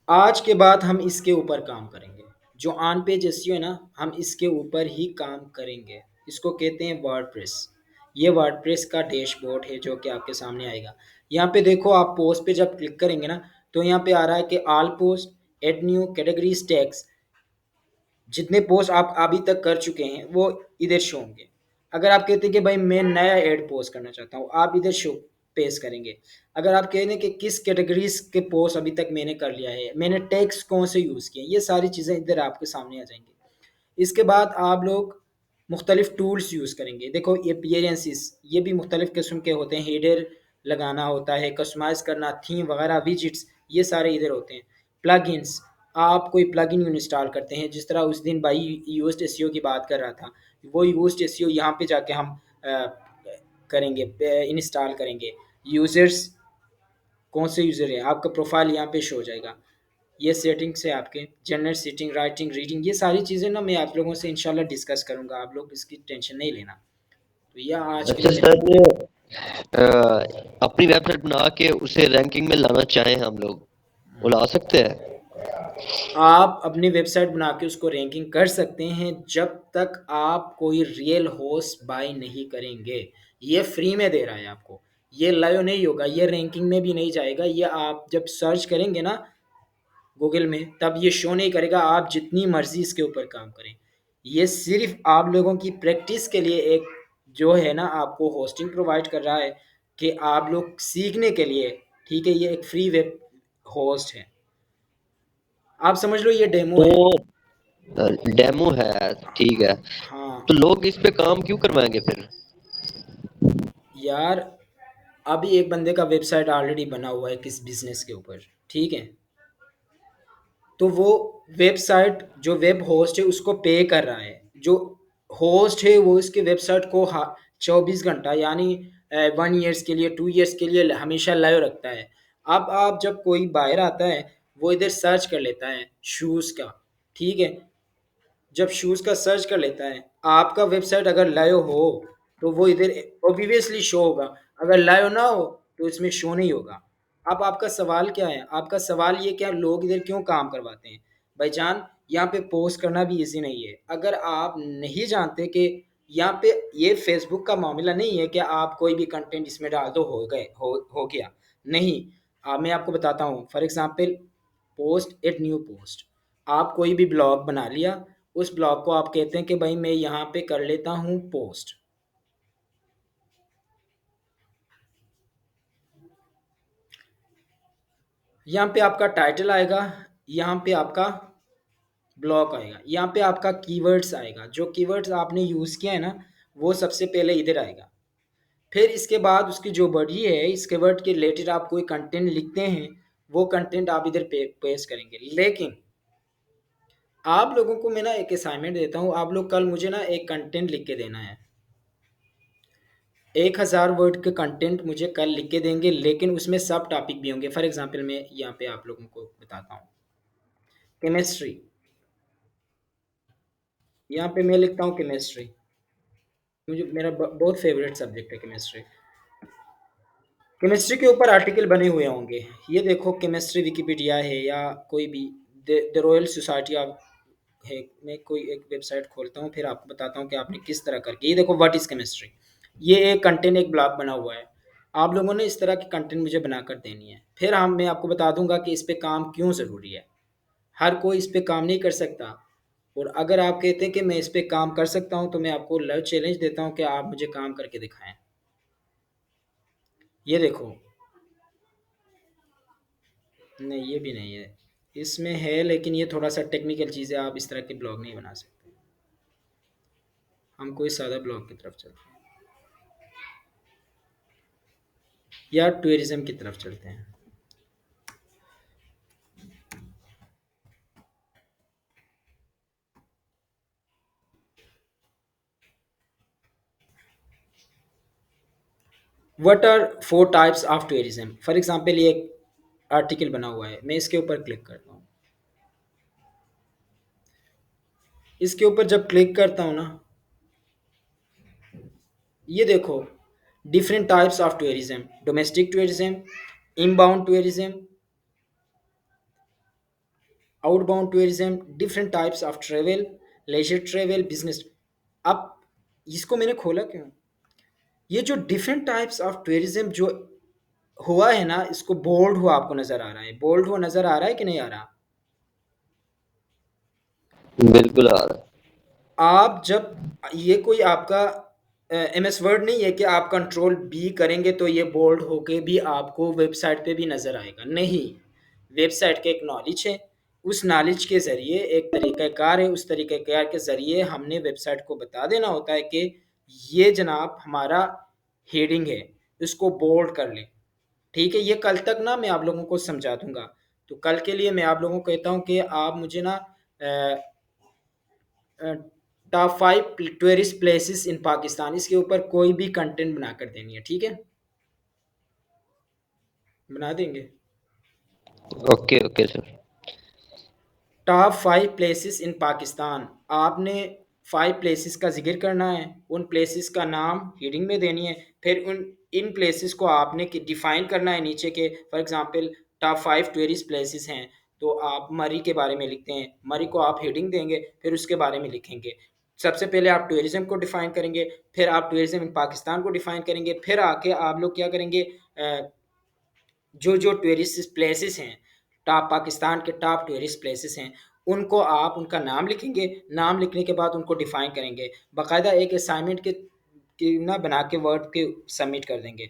आज के बाद हम इसके ऊपर काम करेंगे। जो ऑन पेज एसईओ है ना, हम इसके ऊपर ही काम करेंगे। इसको कहते हैं वर्डप्रेस। ये वर्डप्रेस का डैशबोर्ड है जो कि आपके सामने आएगा। यहाँ पे देखो, आप पोस्ट पे जब क्लिक करेंगे ना तो यहाँ पे आ रहा है कि all post, add new categories, tags. जितने पोस्ट आप अभी तक कर चुके हैं वो इधर शो होंगे। अगर आप कहते हैं कि भाई मैं नया ऐड पोस्ट करना चाहता हूँ, आप इधर शो पेश करेंगे। अगर आप कह रहे हैं कि किस कैटेगरीज के पोस्ट अभी तक मैंने कर लिया है, मैंने टैग्स कौन से यूज़ किए, ये सारी चीज़ें इधर आपके सामने आ जाएंगी। इसके बाद आप लोग मुख्तलिफ टूल्स यूज़ करेंगे। देखो ये अपीयरेंसेस, ये भी मुख्तलिफ किस्म के होते हैं। हेडर लगाना होता है, कस्टमाइज़ करना, थीम वगैरह, विजिट्स, ये सारे इधर होते हैं। प्लगइन्स, आप कोई प्लगइन इंस्टॉल करते हैं, जिस तरह उस दिन भाई यूज्ड एसईओ की बात कर रहा था, वो यूज्ड एसईओ यहाँ पे जाके हम करेंगे, इंस्टॉल करेंगे। यूज़र्स, कौन से यूज़र है, आपका प्रोफाइल यहाँ पे शो हो जाएगा। ये सेटिंग्स है आपके, जनरल सेटिंग, राइटिंग, रीडिंग, ये सारी चीज़ें ना मैं आप लोगों से इंशाल्लाह डिस्कस करूँगा। आप लोग इसकी टेंशन नहीं लेना। तो यह आज के अच्छा लिए सर, अपनी वेबसाइट बना के उसे रैंकिंग में लाना चाहें हम लोग, वो ला सकते हैं? आप अपनी वेबसाइट बना के उसको रैंकिंग कर सकते हैं जब तक आप कोई रियल होस्ट बाय नहीं करेंगे। ये फ्री में दे रहा है आपको, ये लाइव नहीं होगा, ये रैंकिंग में भी नहीं जाएगा। ये आप जब सर्च करेंगे ना गूगल में तब ये शो नहीं करेगा। आप जितनी मर्जी इसके ऊपर काम करें, ये सिर्फ आप लोगों की प्रैक्टिस के लिए एक जो है ना आपको होस्टिंग प्रोवाइड कर रहा है कि आप लोग सीखने के लिए। ठीक है, ये एक फ्री वेब होस्ट है, आप समझ लो ये डेमो है। तो डेमो है, ठीक है। हाँ तो लोग इस पे काम क्यों करवाएंगे फिर? यार, अभी एक बंदे का वेबसाइट ऑलरेडी बना हुआ है किस बिजनेस के ऊपर, ठीक है, तो वो वेबसाइट जो वेब होस्ट है उसको पे कर रहा है। जो होस्ट है वो इसके वेबसाइट को 24 घंटा यानी 1 ईयर्स के लिए, 2 ईयर्स के लिए हमेशा लाइव रखता है। अब आप जब कोई बाहर आता है वो इधर सर्च कर लेता है शूज़ का, ठीक है, जब शूज़ का सर्च कर लेता है, आपका वेबसाइट अगर लाइव हो तो वो इधर ऑब्वियसली शो होगा, अगर लाइव ना हो तो इसमें शो नहीं होगा। अब आपका सवाल क्या है? आपका सवाल ये क्या, लोग इधर क्यों काम करवाते हैं? भाईजान, यहाँ पे पोस्ट करना भी इजी नहीं है। अगर आप नहीं जानते कि यहाँ पे ये फेसबुक का मामला नहीं है कि आप कोई भी कंटेंट इसमें डाल दो, हो गए, हो गया, नहीं। मैं आपको बताता हूँ, for example post at new post, आप कोई भी ब्लॉग बना लिया, उस ब्लॉग को आप कहते हैं कि भाई मैं यहाँ पे कर लेता हूँ पोस्ट। यहाँ पे आपका टाइटल आएगा, यहाँ पे आपका ब्लॉक आएगा, यहाँ पे आपका कीवर्ड्स आएगा। जो कीवर्ड्स आपने यूज़ किया है ना, वो सबसे पहले इधर आएगा। फिर इसके बाद उसकी जो बॉडी है, इस कीवर्ड के रिलेटेड आप कोई कंटेंट लिखते हैं, वो कंटेंट आप इधर पेस्ट करेंगे। लेकिन आप लोगों को मैं ना एक असाइनमेंट देता हूँ, आप लोग कल मुझे ना एक कंटेंट लिख के देना है। 1000 वर्ड के कंटेंट मुझे कल लिख के देंगे, लेकिन उसमें सब टॉपिक भी होंगे। फॉर एग्जांपल मैं यहाँ पे आप लोगों को बताता हूँ, केमिस्ट्री। यहाँ पे मैं लिखता हूँ केमिस्ट्री, मुझे मेरा बहुत फेवरेट सब्जेक्ट है केमिस्ट्री। केमिस्ट्री के ऊपर आर्टिकल बने हुए होंगे, ये देखो केमिस्ट्री विकिपीडिया है या कोई भी द रॉयल सोसाइटी ऑफ है। मैं कोई एक वेबसाइट खोलता हूँ, फिर आपको बताता हूँ कि आपने किस तरह करके, ये देखो व्हाट इज़ केमिस्ट्री। ये एक कंटेंट, एक ब्लॉग बना हुआ है। आप लोगों ने इस तरह की कंटेंट मुझे बनाकर देनी है। फिर मैं आपको बता दूंगा कि इस पे काम क्यों ज़रूरी है। हर कोई इस पे काम नहीं कर सकता, और अगर आप कहते हैं कि मैं इस पे काम कर सकता हूँ, तो मैं आपको लव चैलेंज देता हूँ कि आप मुझे काम करके दिखाएं। ये देखो, नहीं ये भी नहीं है, इसमें है लेकिन ये थोड़ा सा टेक्निकल चीज़ है, आप इस तरह के ब्लॉग नहीं बना सकते। हम कोई सादा ब्लॉग की तरफ चलते हैं, या टूरिज्म की तरफ चलते हैं। What are 4 types of tourism. For example ये एक आर्टिकल बना हुआ है, मैं इसके ऊपर क्लिक करता हूँ। इसके ऊपर जब क्लिक करता हूँ ना, ये देखो different types of tourism, domestic tourism, inbound tourism, outbound tourism, different types of travel, leisure travel, business. अब इसको मैंने खोला क्यों, ये जो डिफरेंट टाइप्स ऑफ टूरिज्म जो हुआ है ना, इसको बोल्ड हुआ आपको नजर आ रहा है, बोल्ड हुआ नजर आ रहा है कि नहीं आ रहा। बिल्कुल आ रहा आप जब ये कोई आपका MS वर्ड नहीं है कि आप कंट्रोल बी करेंगे तो ये बोल्ड होके भी आपको वेबसाइट पे भी नज़र आएगा, नहीं। वेबसाइट का एक नॉलेज है, उस नॉलेज के ज़रिए एक तरीक़ाकार है, उस तरीक़ाकार के ज़रिए हमने वेबसाइट को बता देना होता है कि ये जनाब हमारा हेडिंग है, इसको बोल्ड कर लें। ठीक है, ये कल तक ना मैं आप लोगों को समझा दूंगा। तो कल के लिए मैं आप लोगों को कहता हूँ कि आप मुझे ना top 5 tourist places in Pakistan, इसके ऊपर कोई भी कंटेंट बना कर देनी है, ठीक है, बना देंगे। Okay okay sir. Top 5 places in Pakistan, आपने 5 प्लेसेस का जिक्र करना है, उन प्लेसेस का नाम हेडिंग में देनी है। फिर इन प्लेसेस को आपने डिफाइन करना है नीचे के। For example top 5 tourist places हैं, तो आप मरी के बारे में लिखते हैं, मरी को आप हेडिंग देंगे, फिर उसके बारे में लिखेंगे। सबसे पहले आप टूरिज्म को डिफाइन करेंगे, फिर आप टूरिज्म इन पाकिस्तान को डिफाइन करेंगे, फिर आके आप लोग क्या करेंगे, जो जो टूरिस्ट प्लेसेस हैं, टॉप पाकिस्तान के टॉप टूरिस्ट प्लेसेस हैं, उनको आप उनका नाम लिखेंगे। नाम लिखने के बाद उनको डिफाइन करेंगे, बाकायदा एक असाइनमेंट के ना बना के वर्ड के सबमिट कर देंगे।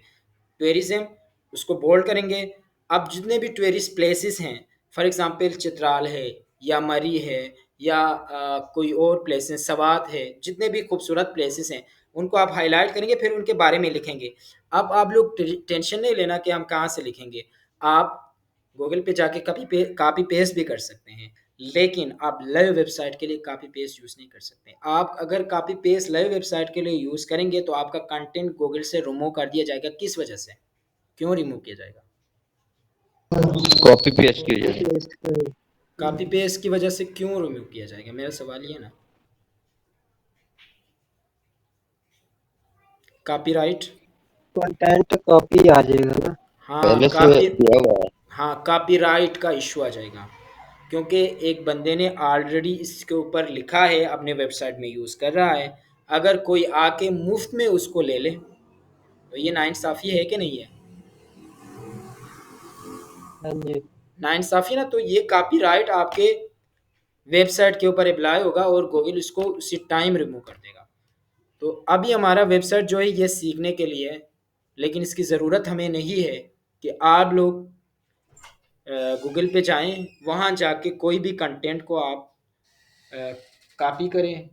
टूरिज्म उसको बोल्ड करेंगे। अब जितने भी टूरिस्ट प्लेसेस हैं, फॉर एग्जांपल चित्राल है या मरी है या कोई और प्लेस है, सवात है, जितने भी खूबसूरत प्लेसेस हैं उनको आप हाईलाइट करेंगे, फिर उनके बारे में लिखेंगे। अब आप लोग टेंशन नहीं लेना कि हम कहाँ से लिखेंगे, आप गूगल पे जाके कापी पेस्ट भी कर सकते हैं, लेकिन आप लाइव वेबसाइट के लिए कापी पेस्ट यूज़ नहीं कर सकते। आप अगर कापी पेस्ट लाइव वेबसाइट के लिए यूज़ करेंगे तो आपका कंटेंट गूगल से रिमूव कर दिया जाएगा। किस वजह से, क्यों रिमूव किया जाएगा? कॉपी पेस्ट की कॉपी वजह से। पेस्ट का कापी पेस्ट की वजह से क्यों रिमूव किया जाएगा, मेरा सवाल ये ना। कॉपीराइट, कंटेंट कॉपी आ जाएगा ना। हाँ पहले से कॉपी, दिया हुआ है। हाँ कॉपीराइट का इशू आ जाएगा, क्योंकि एक बंदे ने ऑलरेडी इसके ऊपर लिखा है, अपने वेबसाइट में यूज़ कर रहा है। अगर कोई आके मुफ्त में उसको ले ले तो ये नाइंसाफ़ी है कि नहीं है? हाँ जी। नाइंसाफ़ी ना, तो ये कॉपीराइट आपके वेबसाइट के ऊपर अप्लाई होगा और गूगल इसको उसी टाइम रिमूव कर देगा। तो अभी हमारा वेबसाइट जो है ये सीखने के लिए है, लेकिन इसकी ज़रूरत हमें नहीं है कि आप लोग गूगल पे जाएं, वहाँ जाके कोई भी कंटेंट को आप कॉपी करें।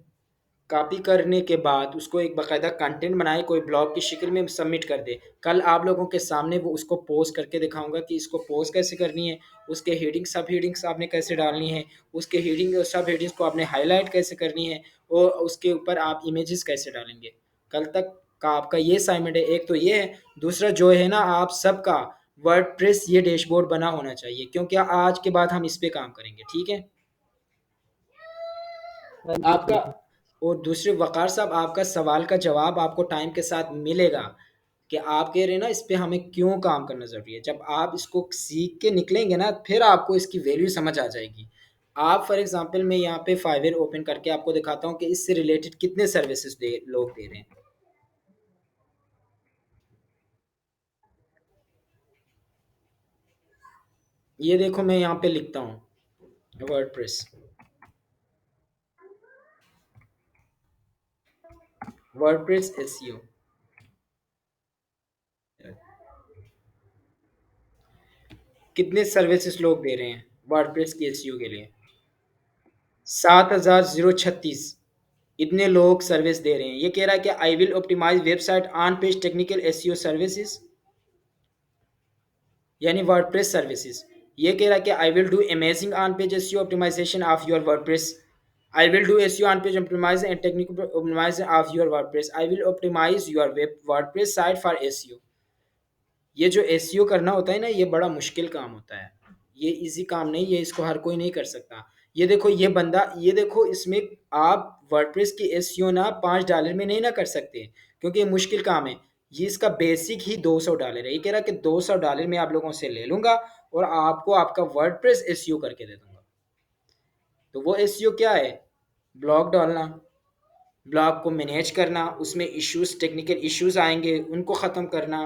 कॉपी करने के बाद उसको एक बाकायदा कंटेंट बनाए, कोई ब्लॉग की शक्ल में सबमिट कर दे। कल आप लोगों के सामने वो उसको पोस्ट करके दिखाऊंगा कि इसको पोस्ट कैसे करनी है, उसके हेडिंग सब हेडिंग्स आपने कैसे डालनी है, उसके हेडिंग और सब हेडिंग्स को आपने हाईलाइट कैसे करनी है, और उसके ऊपर आप इमेजेस कैसे डालेंगे। कल तक का आपका ये असाइनमेंट है। एक तो ये है, दूसरा जो है ना, आप सबका वर्डप्रेस ये डैशबोर्ड बना होना चाहिए, क्योंकि आज के बाद हम इस पे काम करेंगे, ठीक है हाँ जी आपका। ठीक है। और दूसरे वक़ार साहब, आपका सवाल का जवाब आपको टाइम के साथ मिलेगा कि आप कह रहे हैं ना इस पे हमें क्यों काम करना ज़रूरी है। जब आप इसको सीख के निकलेंगे ना, फिर आपको इसकी वैल्यू समझ आ जाएगी। आप फॉर एग्ज़ाम्पल मैं यहाँ पे फाइवर ओपन करके आपको दिखाता हूँ कि इससे रिलेटेड कितने सर्विसेज लोग दे रहे हैं। ये देखो, मैं यहाँ पे लिखता हूँ वर्डप्रेस, वर्डप्रेस एसईओ। कितने सर्विसेज लोग दे रहे हैं वर्डप्रेस की एसईओ के लिए? 7,036 इतने लोग सर्विस दे रहे हैं। ये कह रहा है कि I will optimise website on page technical SEO services, यानी वर्डप्रेस सर्विसेज। ये कह रहा है कि I will do amazing on page SEO optimisation of your WordPress. I will do SEO on page optimise and technical optimisation of your WordPress. I will optimise your web WordPress site for SEO. ये जो SEO करना होता है ना, ये बड़ा मुश्किल काम होता है। ये इजी काम नहीं है, इसको हर कोई नहीं कर सकता। ये देखो ये बंदा, ये देखो इसमें आप वर्डप्रेस की एसईओ ना $5 में नहीं ना कर सकते, क्योंकि ये मुश्किल काम है। ये इसका बेसिक ही $200 है। ये कह रहा है कि $200 में आप लोगों से ले लूंगा और आपको आपका वर्डप्रेस एसईओ करके दे दूंगा। तो वो एसईओ क्या है? ब्लॉग डालना, ब्लॉग को मैनेज करना, उसमें इश्यूज, टेक्निकल इश्यूज आएंगे उनको ख़त्म करना।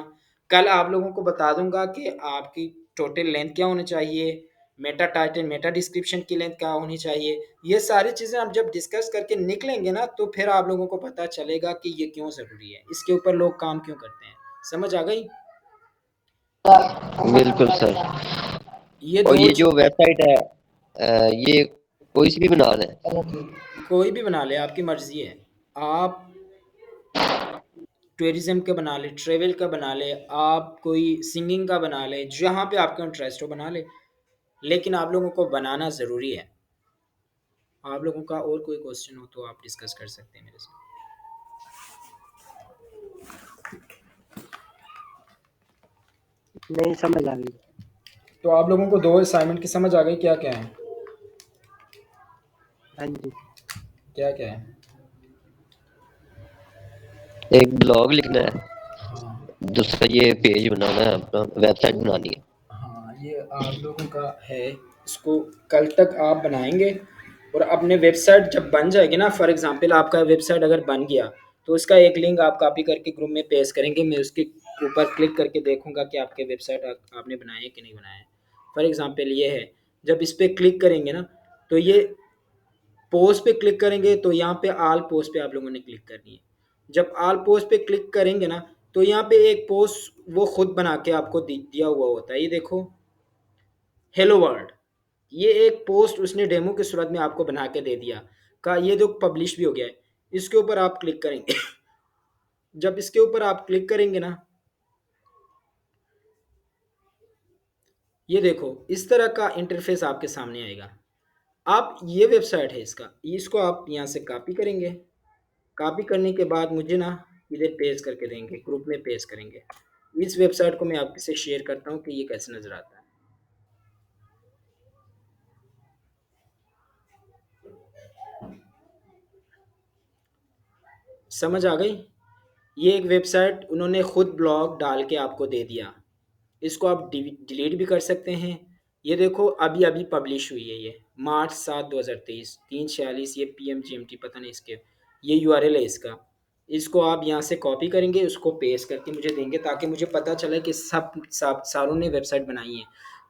कल आप लोगों को बता दूंगा कि आपकी टोटल लेंथ क्या होनी चाहिए, मेटा टाइटल, मेटा डिस्क्रिप्शन की लेंथ क्या होनी चाहिए। ये सारी चीज़ें हम जब डिस्कस करके निकलेंगे ना, तो फिर आप लोगों को पता चलेगा कि ये क्यों ज़रूरी है, इसके ऊपर लोग काम क्यों करते हैं। समझ आ गई? बिल्कुल सर। ये और दो ये जो वेबसाइट है ये कोई सी भी बना लें? कोई भी बना ले, आपकी मर्ज़ी है। आप टूरिज़्म का बना ले, ट्रैवल का बना ले, आप कोई सिंगिंग का बना ले, जहाँ पे आपका इंटरेस्ट हो बना ले, लेकिन आप लोगों को बनाना ज़रूरी है। आप लोगों का और कोई क्वेश्चन हो तो आप डिस्कस कर सकते हैं मेरे साथ। नहीं समझ आ गई। तो आप लोगों को 2 असाइनमेंट की समझ आ गई? क्या-क्या है? हाँ जी क्या-क्या है? एक ब्लॉग लिखना है, हाँ, दूसरा ये पेज बनाना है, अपना वेबसाइट बनानी है। हाँ, ये आप लोगों का है। इसको कल तक आप बनाएँगे और अपने वेबसाइट जब बन जाएगी ना, फॉर एग्ज़ाम्पल आपका वेबसाइट अगर बन गया, तो उसका एक लिंक आप कॉपी करके ग्रुप में पेस्ट करेंगे। मैं उसके ऊपर क्लिक करके देखूँगा कि आपके वेबसाइट आपने बनाया है कि नहीं बनाया है। फॉर एग्ज़ाम्पल ये है, जब इस पे क्लिक करेंगे ना, तो ये पोस्ट पे क्लिक करेंगे, तो यहाँ पे ऑल पोस्ट पे आप लोगों ने क्लिक करनी है। जब ऑल पोस्ट पे क्लिक करेंगे ना, तो यहाँ पे एक पोस्ट वो खुद बना के आपको दिया हुआ होता है। ये देखो, हेलो वर्ल्ड, ये एक पोस्ट उसने डेमो की सूरत में आपको बना के दे दिया का, ये जो पब्लिश भी हो गया है। इसके ऊपर आप क्लिक करेंगे। जब इसके ऊपर आप क्लिक करेंगे ना, ये देखो इस तरह का इंटरफेस आपके सामने आएगा। आप ये वेबसाइट है इसका, इसको आप यहाँ से कॉपी करेंगे। कॉपी करने के बाद मुझे ना इधर पेस्ट करके देंगे, ग्रुप में पेस्ट करेंगे। इस वेबसाइट को मैं आपसे शेयर करता हूँ कि ये कैसे नज़र आता है। समझ आ गई? ये एक वेबसाइट उन्होंने खुद ब्लॉग डाल के आपको दे दिया। इसको आप डिलीट भी कर सकते हैं। ये देखो अभी अभी पब्लिश हुई है, ये March 7, 2023, 3:46 ये PM GMT, पता नहीं इसके, ये URL है इसका। इसको आप यहाँ से कॉपी करेंगे, उसको पेस्ट करके मुझे देंगे ताकि मुझे पता चले कि सब सारों ने वेबसाइट बनाई है।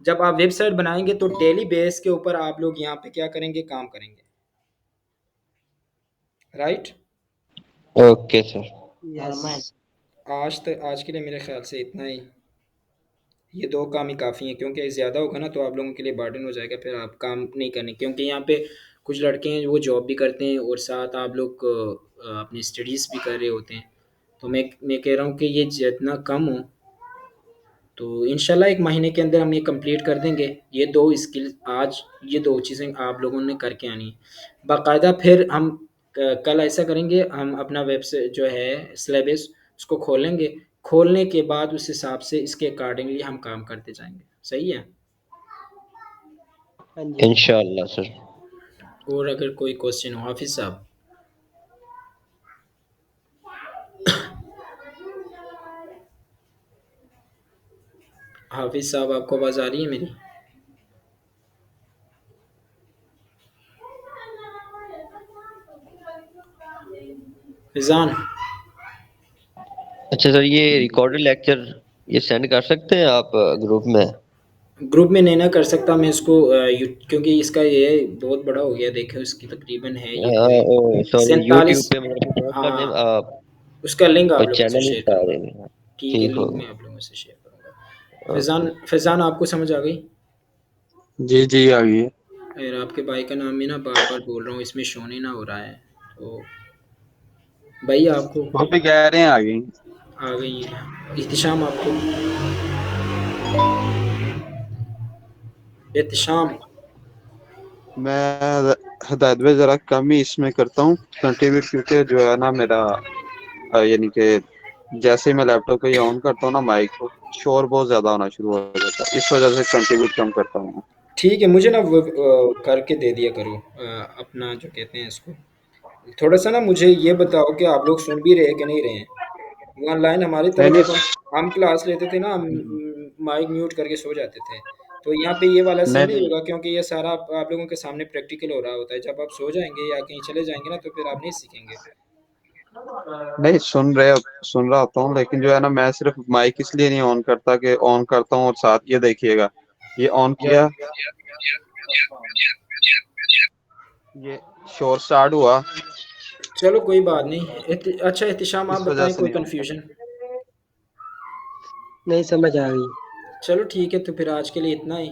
जब आप वेबसाइट बनाएंगे तो डेली बेस के ऊपर आप लोग यहाँ पे क्या करेंगे, काम करेंगे, राइट। Okay sir. यस। आज के लिए मेरे ख्याल से इतना ही। ये 2 काम ही काफ़ी हैं, क्योंकि ज़्यादा होगा ना तो आप लोगों के लिए बर्डन हो जाएगा, फिर आप काम नहीं करने, क्योंकि यहाँ पे कुछ लड़के हैं वो जॉब भी करते हैं और साथ आप लोग अपनी स्टडीज़ भी कर रहे होते हैं। तो मैं कह रहा हूँ कि ये जितना कम हो तो इंशाल्लाह 1 महीने के अंदर हम ये कंप्लीट कर देंगे। ये 2 स्किल आज, ये 2 चीज़ें आप लोगों ने करके आनी है। बाकायदा फिर हम कल ऐसा करेंगे, हम अपना वेबसाइट जो है सिलेबस उसको खोलेंगे, खोलने के बाद उस हिसाब से इसके अकॉर्डिंगली हम काम करते जाएँगे। सही है? हाँ जी। इंशाल्लाह सर। और अगर कोई क्वेश्चन हो हाफिज़ साहब? हाफिज़ साहब आपको आवाज़ आ रही है मेरी? फ़ैज़ान? अच्छा सर, ये रिकॉर्डेड लेक्चर ये सेंड कर सकते हैं आप ग्रुप में? ग्रुप में नहीं ना कर सकता मैं इसको, क्योंकि इसका ये बहुत बड़ा हो गया, देखो इसकी तकरीबन है ये कोई सॉरी, यूट्यूब 47। पे मेरे को पोस्ट कर दें हाँ, आप, उसका लिंक आप और लोगों से चैनल शेयर बता करूँगा। देंगे। ठीक है, ठीक लिंक होगा। मैं आप लोगों से शेयर करूँगा। ओके। फैज़ान आपको समझ आ गई? जी जी आ गई है। यार आपके भाई का नाम मैं ना बार-बार बोल रहा हूँ, इसमें शो नहीं ना हो रहा है। तो भाई आपको वो भी कह रहे हैं आ गई। आ गई है। एहतिशाम आपको? एहतिशाम? मैं हिदायत भाई जरा कम ही इसमें करता हूँ कंट्रीब्यूट, क्योंकि जो है ना मेरा यानी कि जैसे ही मैं लैपटॉप को ये ऑन करता हूँ ना माइक को, शोर बहुत ज्यादा होना शुरू हो जाता है, इस वजह से कंट्रीब्यूट कम करता हूँ। ठीक है, मुझे ना वो करके दे दिया करो, अपना जो कहते हैं इसको। थोड़ा-सा ना मुझे ये बताओ कि आप लोग सुन भी रहे हैं कि नहीं रहे हैं? ऑनलाइन हमारी नहीं तरह नहीं। जब हम क्लास लेते थे ना, हम माइक म्यूट करके सो जाते थे। तो यहाँ पे ये वाला सीन नहीं नहीं नहीं होगा, क्योंकि ये सारा आप लोगों के सामने प्रैक्टिकल हो रहा होता है। जब आप सो जाएँगे या कहीं चले जाएँगे ना तो फिर आप नहीं सीखेंगे। नहीं, सुन रहा होता हूँ, लेकिन जो है ना मैं सिर्फ माइक इसलिए नहीं ऑन करता कि ऑन करता हूँ और साथ ये देखिएगा, ये ऑन किया, ये शोर स्टार्ट हुआ, चलो कोई बात नहीं। अच्छा एहतिशाम आप इस वजह बताएँ, से कोई नहीं ऑन कन्फ्यूज़न? करता। नहीं समझ आ गई। चलो ठीक है, तो फिर आज के लिए इतना ही।